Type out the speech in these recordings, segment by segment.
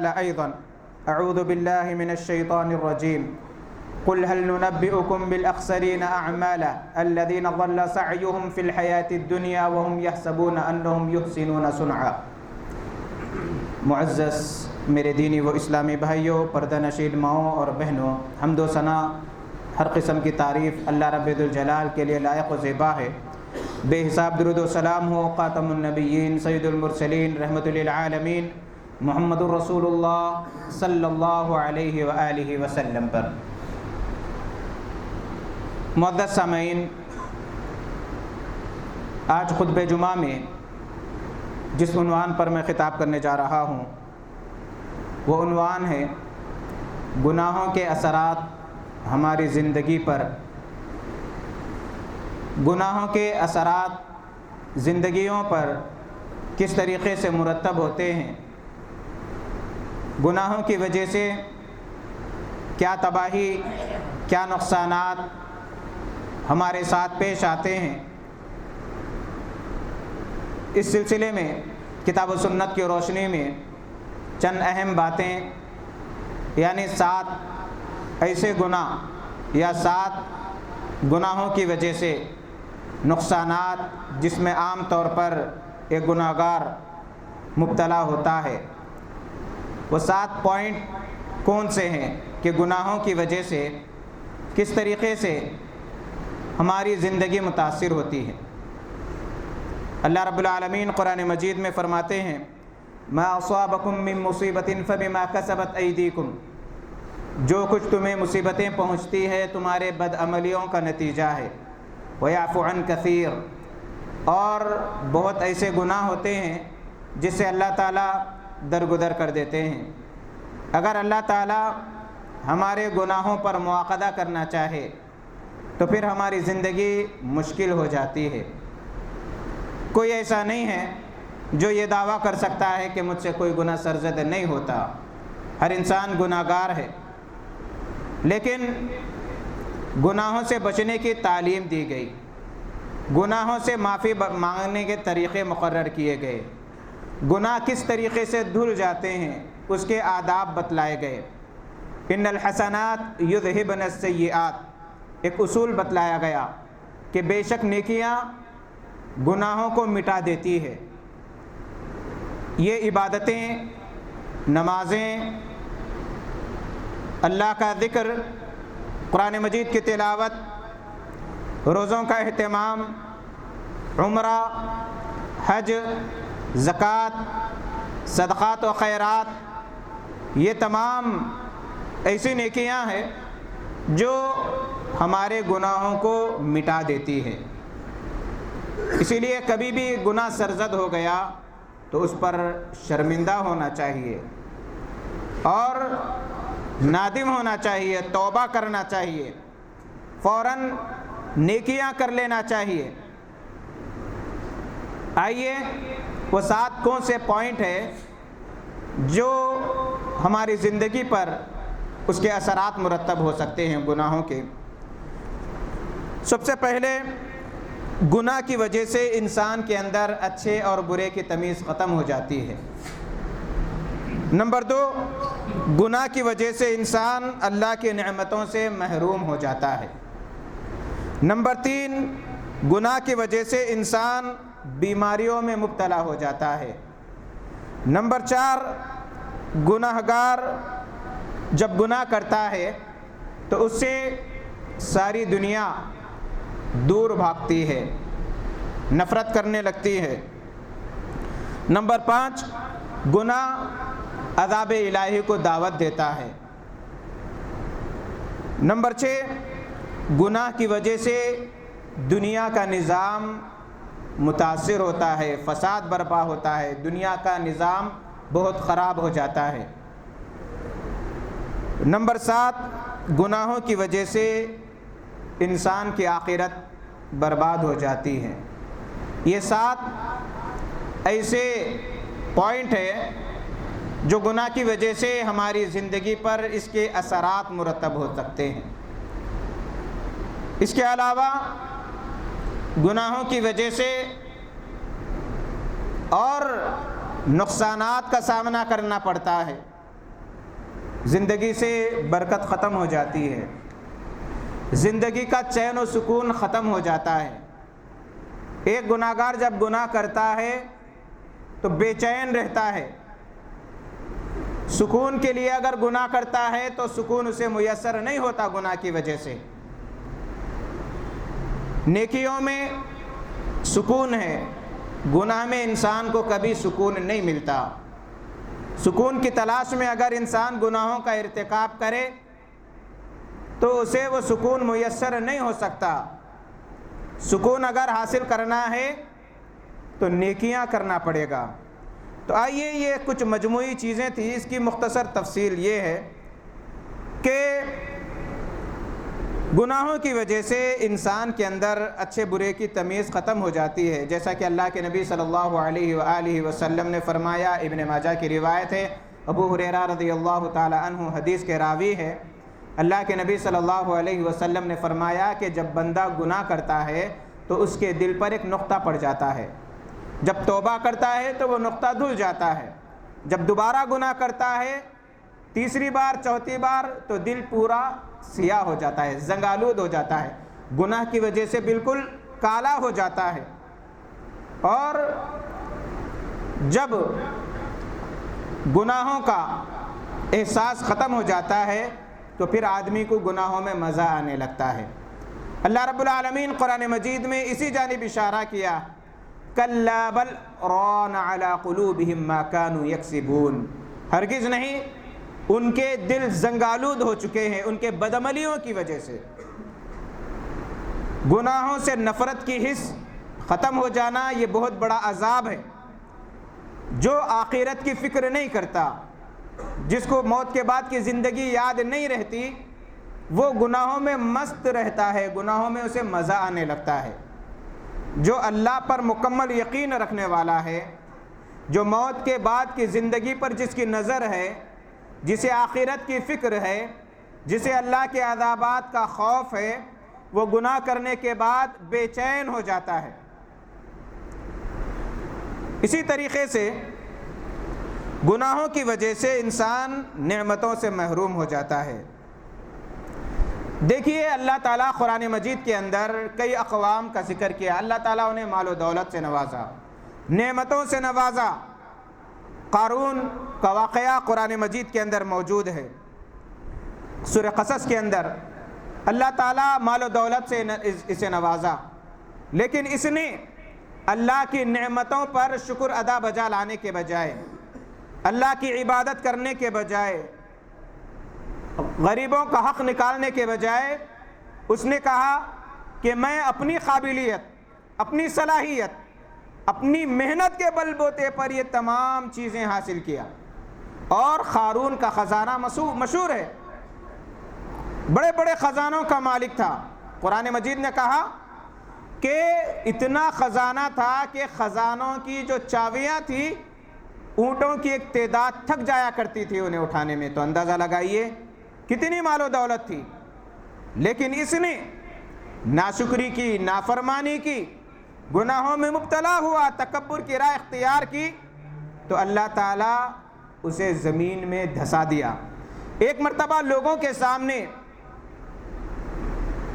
أيضا أعوذ بالله من الشيطان الرجيم قل هل ننبئكم بالأخسرين أعمالا الذين ضل سعيهم في الحياة الدنيا وهم يحسبون أنهم يحسنون صنعا۔ معزز میرے دینی و اسلامی بھائیوں، پردہ نشین ماؤں اور بہنوں، حمد و ثنا ہر قسم کی تعریف اللہ رب ذوالجلال کے لیے لائق و زیبا ہے۔ بے حساب درود و سلام ہو خاتم النبیین سید المرسلین رحمت للعالمین محمد الرسول اللہ صلی اللہ علیہ وآلہ وسلم پر۔ معزز سامعین، آج خطبہ جمعہ میں جس عنوان پر میں خطاب کرنے جا رہا ہوں وہ عنوان ہے گناہوں کے اثرات ہماری زندگی پر۔ گناہوں کے اثرات زندگیوں پر کس طریقے سے مرتب ہوتے ہیں، گناہوں کی وجہ سے کیا تباہی، کیا نقصانات ہمارے ساتھ پیش آتے ہیں۔ اس سلسلے میں کتاب و سنت کی روشنی میں چند اہم باتیں، یعنی 7 ایسے گناہ یا 7 گناہوں کی وجہ سے نقصانات جس میں عام طور پر ایک گناہ گار مبتلا ہوتا ہے، وہ 7 پوائنٹ کون سے ہیں کہ گناہوں کی وجہ سے کس طریقے سے ہماری زندگی متاثر ہوتی ہے۔ اللہ رب العالمین قرآن مجید میں فرماتے ہیں ما اصابکم من مصیبت فبما کسبت ایدیکم، جو کچھ تمہیں مصیبتیں پہنچتی ہے تمہارے بدعملیوں کا نتیجہ ہے۔ ویعفو عن کثیر، اور بہت ایسے گناہ ہوتے ہیں جس سے اللہ تعالیٰ درگزر کر دیتے ہیں۔ اگر اللہ تعالیٰ ہمارے گناہوں پر مواخذہ کرنا چاہے تو پھر ہماری زندگی مشکل ہو جاتی ہے۔ کوئی ایسا نہیں ہے جو یہ دعویٰ کر سکتا ہے کہ مجھ سے کوئی گناہ سرزد نہیں ہوتا، ہر انسان گناہ گار ہے، لیکن گناہوں سے بچنے کی تعلیم دی گئی، گناہوں سے معافی مانگنے کے طریقے مقرر کیے گئے، گناہ کس طریقے سے دھل جاتے ہیں اس کے آداب بتلائے گئے۔ ان الحسنات یذہبن السیئات، ایک اصول بتلایا گیا کہ بے شک نیکیاں گناہوں کو مٹا دیتی ہے۔ یہ عبادتیں، نمازیں، اللہ کا ذکر، قرآن مجید کی تلاوت، روزوں کا اہتمام، عمرہ، حج، زکوٰۃ، صدقات و خیرات، یہ تمام ایسی نیکیاں ہیں جو ہمارے گناہوں کو مٹا دیتی ہے۔ اسی لیے کبھی بھی گناہ سرزد ہو گیا تو اس پر شرمندہ ہونا چاہیے اور نادم ہونا چاہیے، توبہ کرنا چاہیے، فوراً نیکیاں کر لینا چاہیے۔ آئیے وہ 7 کون سے پوائنٹ ہے جو ہماری زندگی پر اس کے اثرات مرتب ہو سکتے ہیں گناہوں کے۔ سب سے پہلے، گناہ کی وجہ سے انسان کے اندر اچھے اور برے کی تمیز ختم ہو جاتی ہے۔ نمبر 2، گناہ کی وجہ سے انسان اللہ کی نعمتوں سے محروم ہو جاتا ہے۔ نمبر 3، گناہ کی وجہ سے انسان بیماریوں میں مبتلا ہو جاتا ہے۔ نمبر 4، گناہ گار جب گناہ کرتا ہے تو اس سے ساری دنیا دور بھاگتی ہے، نفرت کرنے لگتی ہے۔ نمبر 5، گناہ عذاب الہی کو دعوت دیتا ہے۔ نمبر 6، گناہ کی وجہ سے دنیا کا نظام متاثر ہوتا ہے، فساد برپا ہوتا ہے، دنیا کا نظام بہت خراب ہو جاتا ہے۔ نمبر 7، گناہوں کی وجہ سے انسان کی آخرت برباد ہو جاتی ہے۔ یہ 7 ایسے پوائنٹ ہیں جو گناہ کی وجہ سے ہماری زندگی پر اس کے اثرات مرتب ہو سکتے ہیں۔ اس کے علاوہ گناہوں کی وجہ سے اور نقصانات کا سامنا کرنا پڑتا ہے۔ زندگی سے برکت ختم ہو جاتی ہے، زندگی کا چین و سکون ختم ہو جاتا ہے۔ ایک گناہگار جب گناہ کرتا ہے تو بے چین رہتا ہے، سکون کے لیے اگر گناہ کرتا ہے تو سکون اسے میسر نہیں ہوتا گناہ کی وجہ سے۔ نیکیوں میں سکون ہے، گناہ میں انسان کو کبھی سکون نہیں ملتا۔ سکون کی تلاش میں اگر انسان گناہوں کا ارتکاب کرے تو اسے وہ سکون میسر نہیں ہو سکتا۔ سکون اگر حاصل کرنا ہے تو نیکیاں کرنا پڑے گا۔ تو آئیے، یہ کچھ مجموعی چیزیں تھیں، اس کی مختصر تفصیل یہ ہے کہ گناہوں کی وجہ سے انسان کے اندر اچھے برے کی تمیز ختم ہو جاتی ہے، جیسا کہ اللہ کے نبی صلی اللہ علیہ وآلہ وسلم نے فرمایا۔ ابن ماجہ کی روایت ہے، ابو ہریرہ رضی اللہ تعالی عنہ حدیث کے راوی ہے، اللہ کے نبی صلی اللہ علیہ وسلم نے فرمایا کہ جب بندہ گناہ کرتا ہے تو اس کے دل پر ایک نقطہ پڑ جاتا ہے، جب توبہ کرتا ہے تو وہ نقطہ دھل جاتا ہے، جب دوبارہ گناہ کرتا ہے تیسری بار چوتھی بار تو دل پورا سیاہ ہو جاتا ہے، زنگالود ہو جاتا ہے، گناہ کی وجہ سے بالکل کالا ہو جاتا ہے۔ اور جب گناہوں کا احساس ختم ہو جاتا ہے تو پھر آدمی کو گناہوں میں مزہ آنے لگتا ہے۔ اللہ رب العالمین قرآن مجید میں اسی جانب اشارہ کیا، کَلَّا بَلْ رَانَ عَلَىٰ قُلُوبِهِمْ مَا كَانُوا يَكْسِبُونَ، ہرگز نہیں، ان کے دل زنگالود ہو چکے ہیں ان کے بدعملیوں کی وجہ سے۔ گناہوں سے نفرت کی حس ختم ہو جانا یہ بہت بڑا عذاب ہے۔ جو آخرت کی فکر نہیں کرتا، جس کو موت کے بعد کی زندگی یاد نہیں رہتی، وہ گناہوں میں مست رہتا ہے، گناہوں میں اسے مزہ آنے لگتا ہے۔ جو اللہ پر مکمل یقین رکھنے والا ہے، جو موت کے بعد کی زندگی پر جس کی نظر ہے، جسے آخرت کی فکر ہے، جسے اللہ کے عذابات کا خوف ہے، وہ گناہ کرنے کے بعد بے چین ہو جاتا ہے۔ اسی طریقے سے گناہوں کی وجہ سے انسان نعمتوں سے محروم ہو جاتا ہے۔ دیکھیے، اللہ تعالیٰ قرآن مجید کے اندر کئی اقوام کا ذکر کیا۔ اللہ تعالیٰ انہیں مال و دولت سے نوازا، نعمتوں سے نوازا۔ قارون کا واقعہ قرآن مجید کے اندر موجود ہے، سورہ قصص کے اندر۔ اللہ تعالیٰ مال و دولت سے اسے نوازا، لیکن اس نے اللہ کی نعمتوں پر شکر ادا بجا لانے کے بجائے، اللہ کی عبادت کرنے کے بجائے، غریبوں کا حق نکالنے کے بجائے، اس نے کہا کہ میں اپنی قابلیت، اپنی صلاحیت، اپنی محنت کے بل بوتے پر یہ تمام چیزیں حاصل کیا۔ اور قارون کا خزانہ مشہور ہے، بڑے بڑے خزانوں کا مالک تھا۔ قرآن مجید نے کہا کہ اتنا خزانہ تھا کہ خزانوں کی جو چابیاں تھیں، اونٹوں کی ایک تعداد تھک جایا کرتی تھی انہیں اٹھانے میں۔ تو اندازہ لگائیے کتنی مال و دولت تھی، لیکن اس نے ناشکری کی، نافرمانی کی، گناہوں میں مبتلا ہوا، تکبر کی راہ اختیار کی، تو اللہ تعالیٰ اسے زمین میں دھسا دیا۔ ایک مرتبہ لوگوں کے سامنے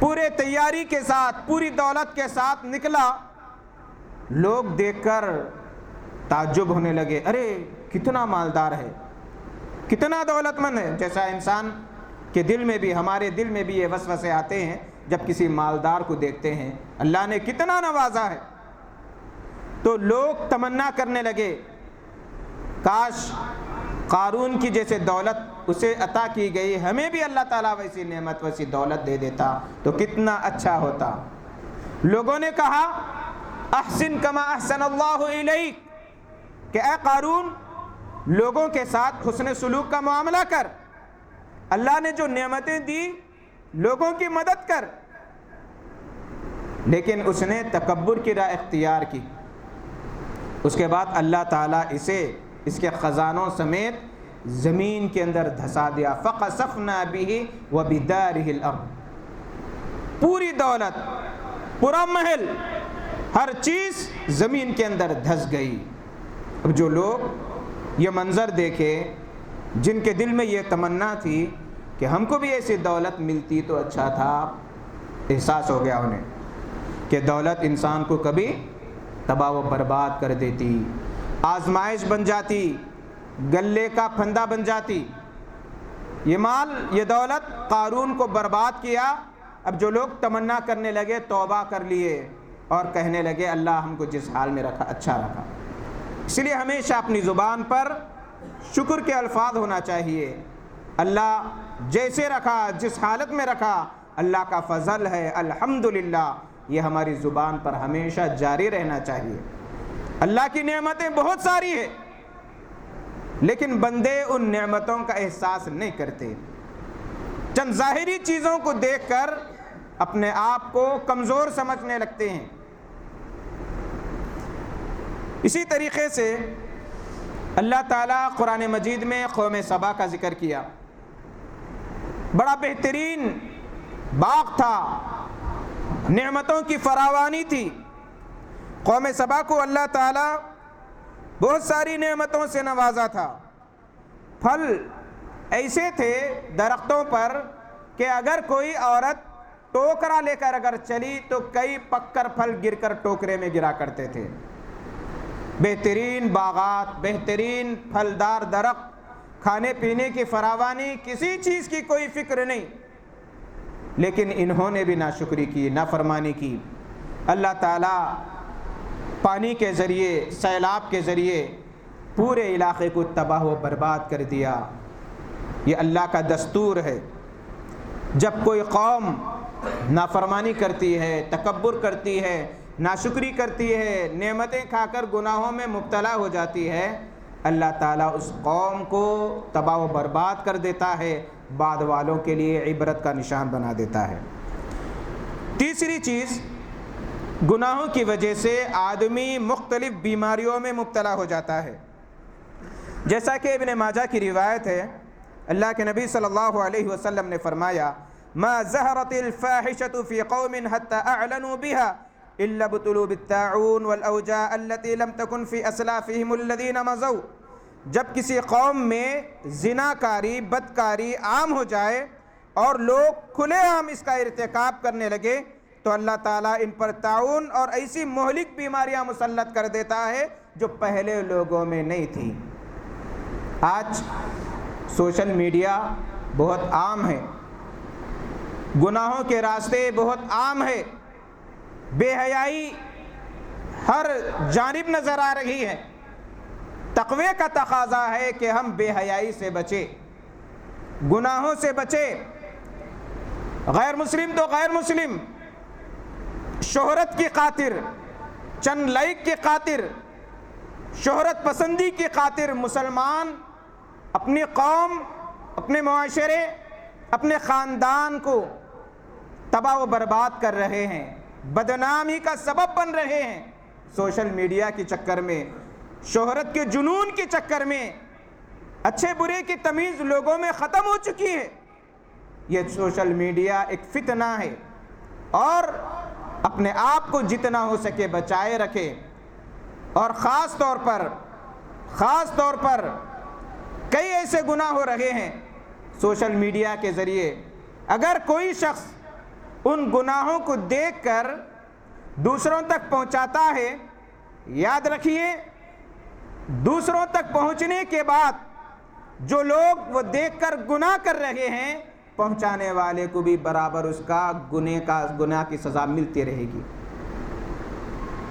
پورے تیاری کے ساتھ، پوری دولت کے ساتھ نکلا، لوگ دیکھ کر تعجب ہونے لگے، ارے کتنا مالدار ہے، کتنا دولت مند ہے۔ جیسا انسان کے دل میں بھی، ہمارے دل میں بھی یہ وسوسے آتے ہیں جب کسی مالدار کو دیکھتے ہیں، اللہ نے کتنا نوازا ہے۔ تو لوگ تمنا کرنے لگے، کاش قارون کی جیسے دولت اسے عطا کی گئی، ہمیں بھی اللہ تعالیٰ ویسی نعمت، ویسی دولت دے دیتا تو کتنا اچھا ہوتا۔ لوگوں نے کہا احسن کما احسن اللہ الیک، کہ اے قارون لوگوں کے ساتھ حسن سلوک کا معاملہ کر، اللہ نے جو نعمتیں دی لوگوں کی مدد کر۔ لیکن اس نے تکبر کی راہ اختیار کی۔ اس کے بعد اللہ تعالیٰ اسے اس کے خزانوں سمیت زمین کے اندر دھسا دیا۔ فَخَسَفْنَا بِهِ وَبِدَارِهِ الْأَرْضِ، پوری دولت، پورا محل، ہر چیز زمین کے اندر دھس گئی۔ اب جو لوگ یہ منظر دیکھے جن کے دل میں یہ تمنا تھی کہ ہم کو بھی ایسی دولت ملتی تو اچھا تھا، احساس ہو گیا انہیں کہ دولت انسان کو کبھی تباہ و برباد کر دیتی، آزمائش بن جاتی، گلے کا پھندا بن جاتی۔ یہ مال، یہ دولت قارون کو برباد کیا۔ اب جو لوگ تمنا کرنے لگے، توبہ کر لیے اور کہنے لگے اللہ ہم کو جس حال میں رکھا اچھا رکھا۔ اس لیے ہمیشہ اپنی زبان پر شکر کے الفاظ ہونا چاہیے۔ اللہ جیسے رکھا، جس حالت میں رکھا، اللہ کا فضل ہے، الحمدللہ، یہ ہماری زبان پر ہمیشہ جاری رہنا چاہیے۔ اللہ کی نعمتیں بہت ساری ہیں، لیکن بندے ان نعمتوں کا احساس نہیں کرتے، چند ظاہری چیزوں کو دیکھ کر اپنے آپ کو کمزور سمجھنے لگتے ہیں۔ اسی طریقے سے اللہ تعالیٰ قرآن مجید میں قوم سبا کا ذکر کیا۔ بڑا بہترین باغ تھا، نعمتوں کی فراوانی تھی۔ قوم سبا کو اللہ تعالیٰ بہت ساری نعمتوں سے نوازا تھا۔ پھل ایسے تھے درختوں پر کہ اگر کوئی عورت ٹوکرا لے کر اگر چلی تو کئی پک کر پھل گر کر ٹوکرے میں گرا کرتے تھے۔ بہترین باغات، بہترین پھلدار درخت، کھانے پینے کی فراوانی، کسی چیز کی کوئی فکر نہیں، لیکن انہوں نے بھی ناشکری کی، نافرمانی کی۔ اللہ تعالیٰ پانی کے ذریعے، سیلاب کے ذریعے پورے علاقے کو تباہ و برباد کر دیا۔ یہ اللہ کا دستور ہے۔ جب کوئی قوم نافرمانی کرتی ہے، تکبر کرتی ہے، ناشکری کرتی ہے، نعمتیں کھا کر گناہوں میں مبتلا ہو جاتی ہے، اللہ تعالیٰ اس قوم کو تباہ و برباد کر دیتا ہے، بعد والوں کے لیے عبرت کا نشان بنا دیتا ہے۔ تیسری چیز، گناہوں کی وجہ سے آدمی مختلف بیماریوں میں مبتلا ہو جاتا ہے۔ جیسا کہ ابن ماجہ کی روایت ہے، اللہ کے نبی صلی اللہ علیہ وسلم نے فرمایا ما ظہرت الفاحشۃ فی قوم حتی اعلنوا بها الا ابتلوا بالطاعون والاوجاع التي لم تكن في اسلافهم الذين مضوا۔ جب کسی قوم میں زناکاری، بدکاری عام ہو جائے اور لوگ کھلے عام اس کا ارتکاب کرنے لگے تو اللہ تعالیٰ ان پر طاعون اور ایسی مہلک بیماریاں مسلط کر دیتا ہے جو پہلے لوگوں میں نہیں تھی۔ آج سوشل میڈیا بہت عام ہے، گناہوں کے راستے بہت عام ہے، بے حیائی ہر جانب نظر آ رہی ہے۔ تقوی کا تقاضا ہے کہ ہم بے حیائی سے بچیں، گناہوں سے بچیں۔ غیر مسلم تو غیر مسلم شہرت کی خاطر، چند لائک کی خاطر، شہرت پسندی کی خاطر مسلمان اپنی قوم، اپنے معاشرے، اپنے خاندان کو تباہ و برباد کر رہے ہیں، بدنامی کا سبب بن رہے ہیں۔ سوشل میڈیا کے چکر میں، شہرت کے جنون کے چکر میں اچھے برے کی تمیز لوگوں میں ختم ہو چکی ہے۔ یہ سوشل میڈیا ایک فتنہ ہے، اور اپنے آپ کو جتنا ہو سکے بچائے رکھے، اور خاص طور پر کئی ایسے گناہ ہو رہے ہیں سوشل میڈیا کے ذریعے۔ اگر کوئی شخص ان گناہوں کو دیکھ کر دوسروں تک پہنچاتا ہے، یاد رکھیے دوسروں تک پہنچنے کے بعد جو لوگ وہ دیکھ کر گناہ کر رہے ہیں، پہنچانے والے کو بھی برابر اس کا گناہ کی سزا ملتی رہے گی۔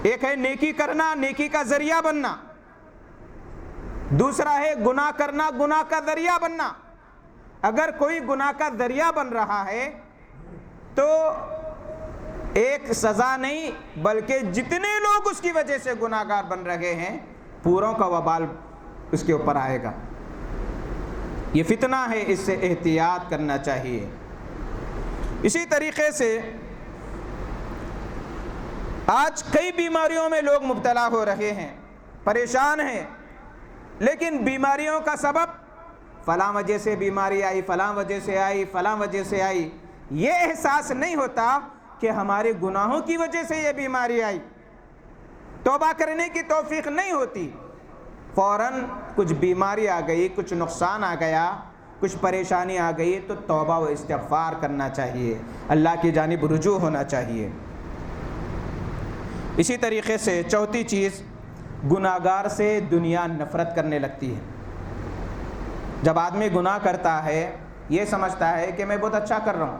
ایک ہے نیکی کرنا، نیکی کا ذریعہ بننا، دوسرا ہے گناہ کرنا، گناہ کا ذریعہ بننا۔ اگر کوئی گناہ کا ذریعہ بن رہا ہے تو ایک سزا نہیں بلکہ جتنے لوگ اس کی وجہ سے گناہ گار بن رہے ہیں پوروں کا وبال اس کے اوپر آئے گا۔ یہ فتنہ ہے، اس سے احتیاط کرنا چاہیے۔ اسی طریقے سے آج کئی بیماریوں میں لوگ مبتلا ہو رہے ہیں، پریشان ہیں، لیکن بیماریوں کا سبب فلاں وجہ سے بیماری آئی، فلاں وجہ سے آئی، فلاں وجہ سے آئی، یہ احساس نہیں ہوتا کہ ہمارے گناہوں کی وجہ سے یہ بیماری آئی۔ توبہ کرنے کی توفیق نہیں ہوتی، فوراً کچھ بیماری آ گئی، کچھ نقصان آ گیا، کچھ پریشانی آ گئی تو توبہ و استغفار کرنا چاہیے، اللہ کی جانب رجوع ہونا چاہیے۔ اسی طریقے سے چوتھی چیز، گناہگار سے دنیا نفرت کرنے لگتی ہے۔ جب آدمی گناہ کرتا ہے یہ سمجھتا ہے کہ میں بہت اچھا کر رہا ہوں،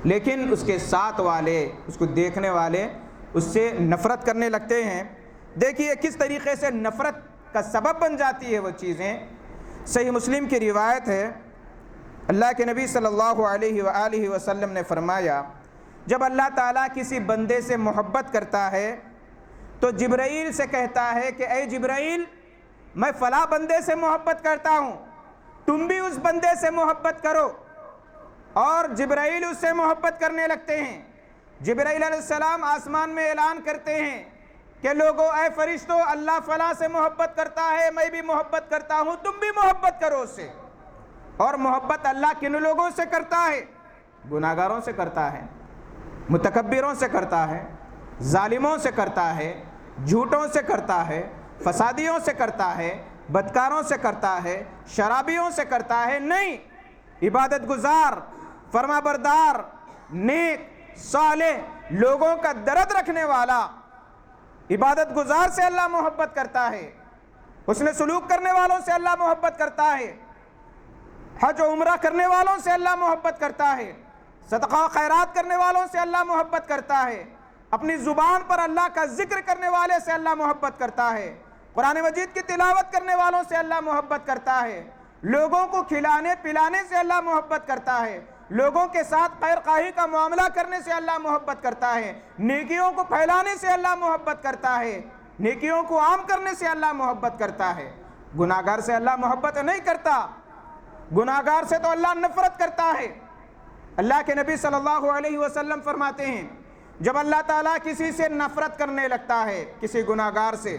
لیکن اس کے ساتھ والے، اس کو دیکھنے والے اس سے نفرت کرنے لگتے ہیں۔ دیکھیے کس طریقے سے نفرت کا سبب بن جاتی ہے وہ چیزیں۔ صحیح مسلم کی روایت ہے، اللہ کے نبی صلی اللہ علیہ وآلہ وسلم نے فرمایا، جب اللہ تعالیٰ کسی بندے سے محبت کرتا ہے تو جبرائیل سے کہتا ہے کہ اے جبرائیل، میں فلاں بندے سے محبت کرتا ہوں، تم بھی اس بندے سے محبت کرو، اور جبرائیل اس سے محبت کرنے لگتے ہیں۔ جبرائیل علیہ السلام آسمان میں اعلان کرتے ہیں کہ لوگوں، اے فرشتوں، اللہ فلاں سے محبت کرتا ہے، میں بھی محبت کرتا ہوں، تم بھی محبت کرو اس سے۔ اور محبت اللہ کن لوگوں سے کرتا ہے؟ گناہگاروں سے کرتا ہے، متکبروں سے کرتا ہے، ظالموں سے کرتا ہے، جھوٹوں سے کرتا ہے، فسادیوں سے کرتا ہے، بدکاروں سے کرتا ہے، شرابیوں سے کرتا ہے؟ نہیں، عبادت گزار، فرما بردار، نیک، صالح لوگوں کا درد رکھنے والا، عبادت گزار سے اللہ محبت کرتا ہے، حسن سلوک کرنے والوں سے اللہ محبت کرتا ہے، حج و عمرہ کرنے والوں سے اللہ محبت کرتا ہے، صدقہ و خیرات کرنے والوں سے اللہ محبت کرتا ہے، اپنی زبان پر اللہ کا ذکر کرنے والے سے اللہ محبت کرتا ہے، قرآن مجید کی تلاوت کرنے والوں سے اللہ محبت کرتا ہے، لوگوں کو کھلانے پلانے سے اللہ محبت کرتا ہے، لوگوں کے ساتھ خیر خواہی کا معاملہ کرنے سے اللہ محبت کرتا ہے، نیکیوں کو پھیلانے سے اللہ محبت کرتا ہے، نیکیوں کو عام کرنے سے اللہ محبت کرتا ہے۔ گناہگار سے اللہ محبت نہیں کرتا، گناہگار سے تو اللہ نفرت کرتا ہے۔ اللہ کے نبی صلی اللہ علیہ وسلم فرماتے ہیں، جب اللہ تعالیٰ کسی سے نفرت کرنے لگتا ہے، کسی گناہگار سے،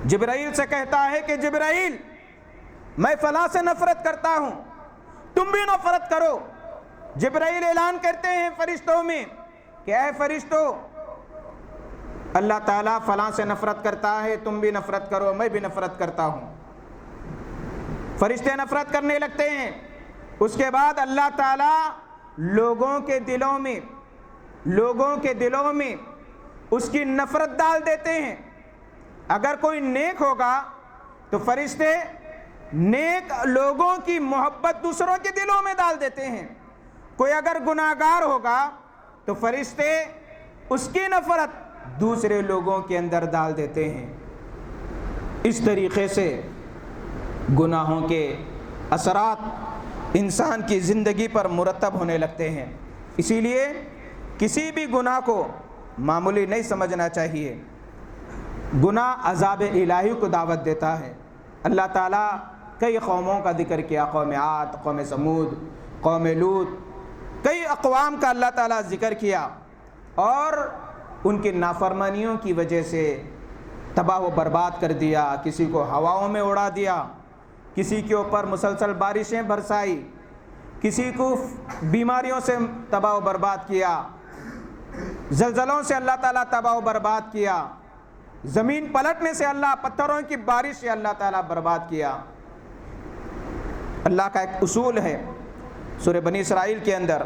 جبرائیل سے کہتا ہے کہ جبرائیل، میں فلاں سے نفرت کرتا ہوں، تم بھی نفرت کرو۔ جبرائیل اعلان کرتے ہیں فرشتوں میں کہ اے فرشتوں، اللہ تعالیٰ فلاں سے نفرت کرتا ہے، تم بھی نفرت کرو، میں بھی نفرت کرتا ہوں۔ فرشتے نفرت کرنے لگتے ہیں۔ اس کے بعد اللہ تعالیٰ لوگوں کے دلوں میں اس کی نفرت ڈال دیتے ہیں۔ اگر کوئی نیک ہوگا تو فرشتے نیک لوگوں کی محبت دوسروں کے دلوں میں ڈال دیتے ہیں، کوئی اگر گناہگار ہوگا تو فرشتے اس کی نفرت دوسرے لوگوں کے اندر ڈال دیتے ہیں۔ اس طریقے سے گناہوں کے اثرات انسان کی زندگی پر مرتب ہونے لگتے ہیں۔ اسی لیے کسی بھی گناہ کو معمولی نہیں سمجھنا چاہیے۔ گناہ عذاب الہی کو دعوت دیتا ہے۔ اللہ تعالیٰ کئی قوموں کا ذکر کیا، قوم عاد، قوم سمود، قوم لوط، کئی اقوام کا اللہ تعالیٰ ذکر کیا، اور ان کی نافرمانیوں کی وجہ سے تباہ و برباد کر دیا، کسی کو ہواؤں میں اڑا دیا، کسی کے اوپر مسلسل بارشیں برسائی، کسی کو بیماریوں سے تباہ و برباد کیا، زلزلوں سے اللہ تعالیٰ تباہ و برباد کیا، زمین پلٹنے سے اللہ، پتھروں کی بارش سے اللہ تعالیٰ برباد کیا۔ اللہ کا ایک اصول ہے سورہ بنی اسرائیل کے اندر،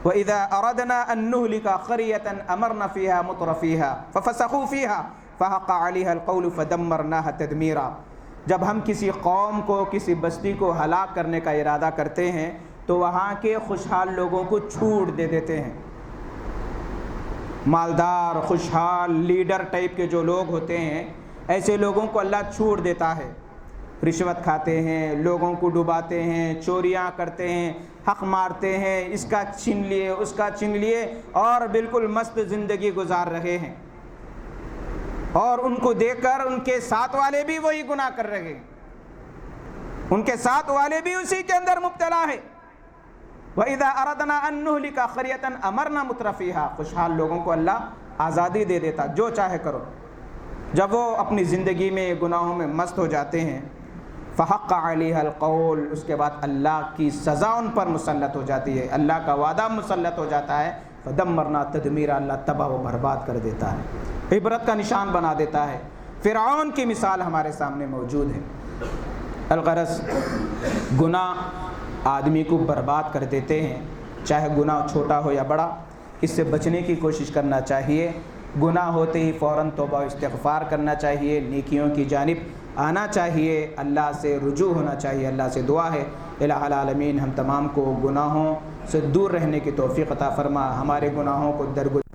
وَإِذَا أَرَدْنَا أَن نُهْلِكَ قَرْيَةً أَمَرْنَا فِيهَا مُتْرَفِيهَا فَفَسَقُوا فِيهَا فَحَقَّ عَلَيْهَا الْقَوْلُ فَدَمَّرْنَاهَا تَدْمِيرًا۔ جب ہم کسی قوم کو، کسی بستی کو ہلاک کرنے کا ارادہ کرتے ہیں تو وہاں کے خوشحال لوگوں کو چھوٹ دے دیتے ہیں۔ مالدار، خوشحال، لیڈر ٹائپ کے جو لوگ ہوتے ہیں، ایسے لوگوں کو اللہ چھوٹ دیتا ہے۔ رشوت کھاتے ہیں، لوگوں کو ڈباتے ہیں، چوریاں کرتے ہیں، حق مارتے ہیں، اس کا چھین لیے، اس کا چھین لیے، اور بالکل مست زندگی گزار رہے ہیں، اور ان کو دیکھ کر ان کے ساتھ والے بھی وہی گناہ کر رہے ہیں، ان کے ساتھ والے بھی اسی کے اندر مبتلا ہے۔ وَإِذَا أَرَدْنَا أَن نُهْلِكَ قَرْيَةً أَمَرْنَا مُتْرَفِيهَا، خوشحال لوگوں کو اللہ آزادی دے دیتا، جو چاہے کرو۔ جب وہ اپنی زندگی میں گناہوں میں مست ہو جاتے ہیں، فحق علیہ القول، اس کے بعد اللہ کی سزا ان پر مسلط ہو جاتی ہے، اللہ کا وعدہ مسلط ہو جاتا ہے، فدمرنا تدمیرا، اللہ تباہ و برباد کر دیتا ہے، عبرت کا نشان بنا دیتا ہے۔ فرعون کی مثال ہمارے سامنے موجود ہے۔ الغرض گناہ آدمی کو برباد کر دیتے ہیں، چاہے گناہ چھوٹا ہو یا بڑا، اس سے بچنے کی کوشش کرنا چاہیے۔ گناہ ہوتے ہی فوراً توبہ و استغفار کرنا چاہیے، نیکیوں کی جانب آنا چاہیے، اللہ سے رجوع ہونا چاہیے۔ اللہ سے دعا ہے الہ العالمین ہم تمام کو گناہوں سے دور رہنے کی توفیق عطا فرما، ہمارے گناہوں کو درگزر